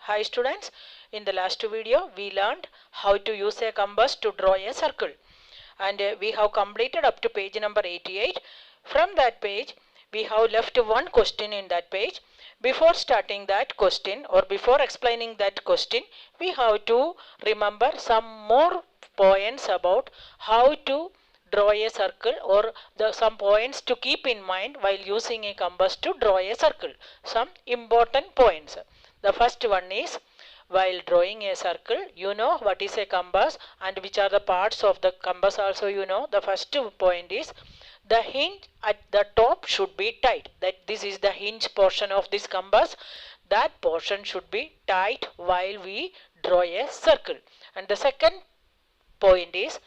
Hi students, in the last video we learned how to use a compass to draw a circle, and we have completed up to page number 88. From that page we have left one question in that page. Before starting that question or before explaining that question, we have to remember some more points about how to draw a circle, or some points to keep in mind while using a compass to draw a circle. Some important points. The first one is, while drawing a circle, you know what is a compass and which are the parts of the compass also you know. The first point is, the hinge at the top should be tight. That this is the hinge portion of this compass. That portion should be tight while we draw a circle. And the second point is,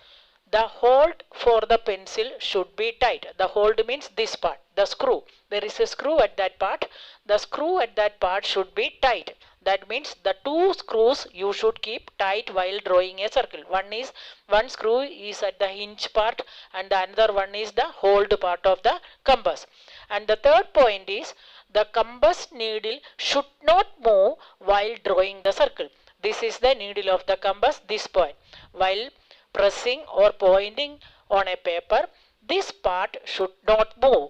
the hold for the pencil should be tight. The hold means this part, the screw. There is a screw at that part. The screw at that part should be tight. That means the two screws you should keep tight while drawing a circle. One screw is at the hinge part and the another one is the hold part of the compass. And the third point is, the compass needle should not move while drawing the circle. This is the needle of the compass, this point. While pressing or pointing on a paper, this part should not move.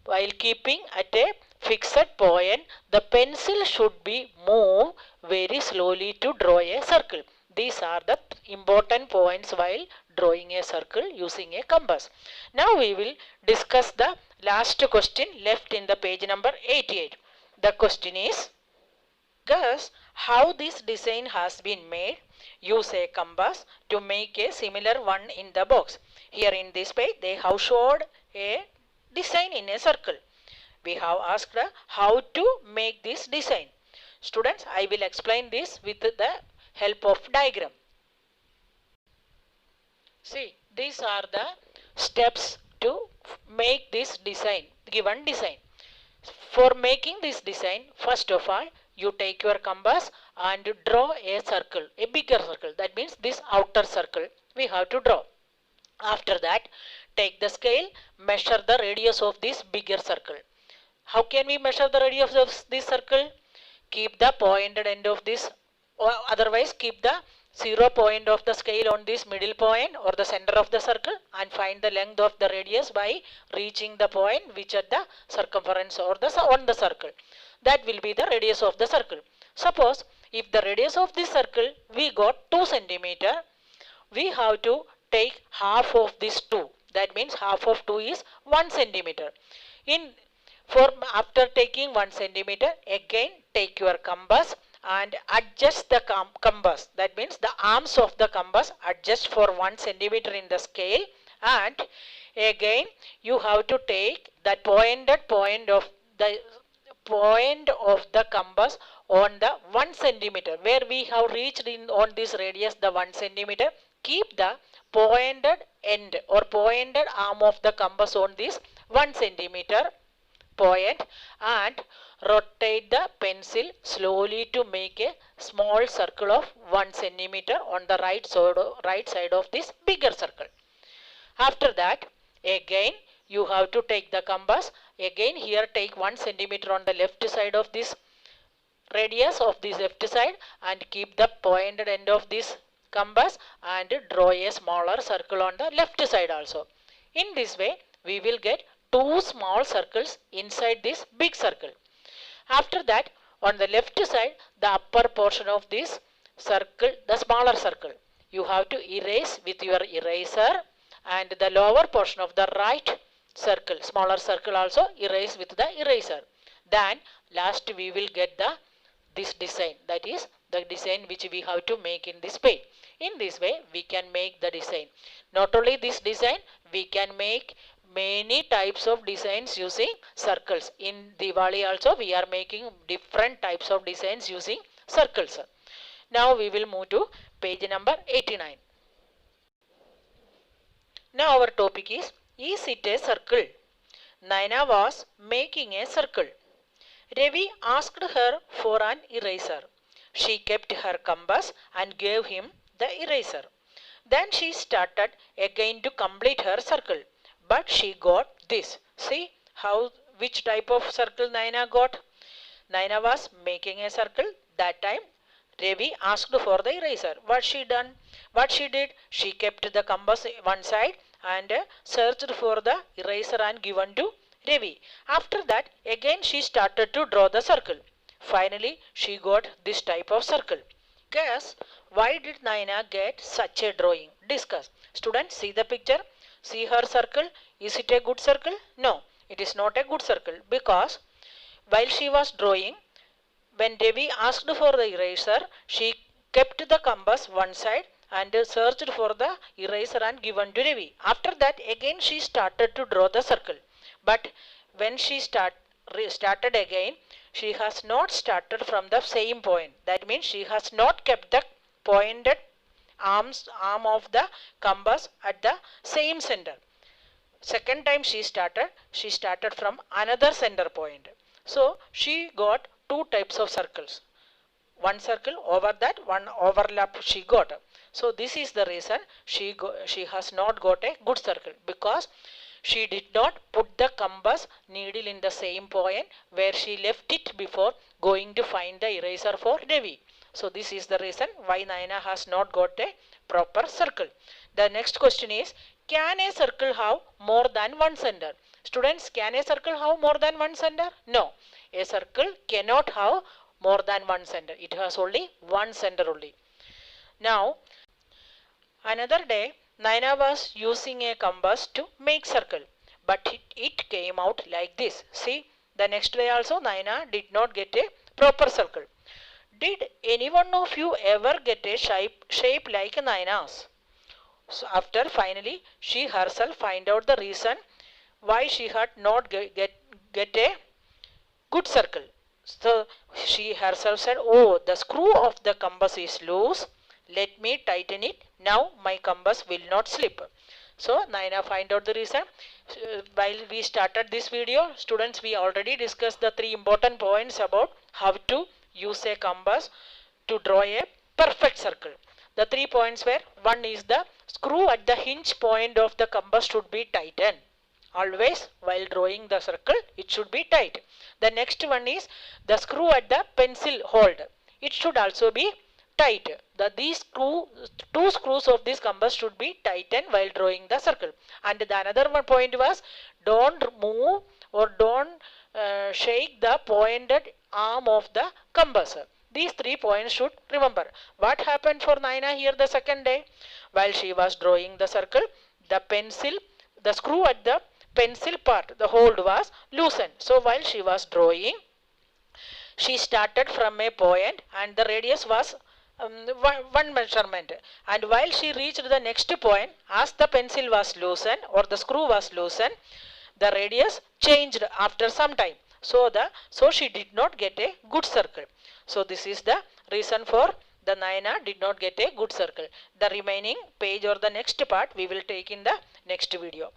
While keeping at a fixed point, the pencil should be moved very slowly to draw a circle. These are the important points while drawing a circle using a compass. Now we will discuss the last question left in the page number 88. The question is, guess how this design has been made. Use a compass to make a similar one in the box. Here in this page they have showed a design in a circle. We have asked how to make this design. Students, I will explain this with the help of diagram. See, these are the steps to make this design, given design. For making this design, first of all, you take your compass and draw a circle, a bigger circle. That means this outer circle we have to draw. After that, take the scale, measure the radius of this bigger circle. How can we measure the radius of this circle? Keep the pointed end of this, or otherwise keep the 0 point of the scale on this middle point or the center of the circle, and find the length of the radius by reaching the point which at the circumference or on the circle. That will be the radius of the circle. Suppose if the radius of this circle we got 2 centimeter, we have to take half of this 2. That means half of 2 is 1 centimeter. After taking 1 centimeter, again take your compass and adjust the compass. That means the arms of the compass adjust for 1 centimeter in the scale, and again you have to take that pointed point of the compass on the 1 centimeter where we have reached in on this radius the 1 centimeter. Keep the pointed end or pointed arm of the compass on this 1 centimeter point and rotate the pencil slowly to make a small circle of 1 centimeter on the right side of this bigger circle. After that, again you have to take the compass. Again here take 1 centimeter on the left side of this radius of this left side and keep the pointed end of this compass and draw a smaller circle on the left side also. In this way we will get 2 small circles inside this big circle. After that, on the left side, the upper portion of this circle, the smaller circle, you have to erase with your eraser, and the lower portion of the right circle, smaller circle also erase with the eraser. Then last we will get this design, that is the design which we have to make in this page. In this way we can make the design. Not only this design, we can make many types of designs using circles. In Diwali also we are making different types of designs using circles. Now we will move to page number 89. Now our topic is it a circle? Naina was making a circle. Ravi asked her for an eraser. She kept her compass and gave him the eraser. Then she started again to complete her circle. But she got this. See which type of circle Naina got. Naina was making a circle. That time Ravi asked for the eraser. What she done? What she did? She kept the compass one side and searched for the eraser and given to Ravi. After that, again she started to draw the circle. Finally, she got this type of circle. Guess why did Naina get such a drawing? Discuss. Students, see the picture. See her circle. Is it a good circle? No, it is not a good circle because while she was drawing, when Devi asked for the eraser, she kept the compass one side and searched for the eraser and given to Devi. After that, again she started to draw the circle. But when she started again, she has not started from the same point. That means she has not kept the pointed arm of the compass at the same center. Second time she started from another center point. So she got two types of circles. One circle, over that one overlap she got. So this is the reason she has not got a good circle, because she did not put the compass needle in the same point where she left it before going to find the eraser for Devi. So this is the reason why Naina has not got a proper circle. The next question is, can a circle have more than one center? Students, can a circle have more than one center? No. A circle cannot have more than one center. It has only one center only. Now, another day, Naina was using a compass to make circle, but it came out like this. See, the next day also Naina did not get a proper circle. Did any one of you ever get a shape like Naina's? So after finally she herself find out the reason why she had not get a good circle. So she herself said, oh, the screw of the compass is loose. Let me tighten it. Now my compass will not slip. So Naina find out the reason. While we started this video, students, we already discussed the three important points about how to use a compass to draw a perfect circle. The 3 points were, one is the screw at the hinge point of the compass should be tightened. Always while drawing the circle, it should be tight. The next one is the screw at the pencil hold. It should also be tight. These two screws of this compass should be tightened while drawing the circle. And the another one point was, don't move or don't shake the pointed arm of the compass. These 3 points should remember. What happened for Naina here the second day? While she was drawing the circle, the screw at the pencil part, the hold was loosened. So while she was drawing, she started from a point and the radius was one measurement. And while she reached the next point, as the pencil was loosened or the screw was loosened, the radius changed after some time. So she did not get a good circle. So this is the reason for the Naina did not get a good circle. The remaining page or the next part we will take in the next video.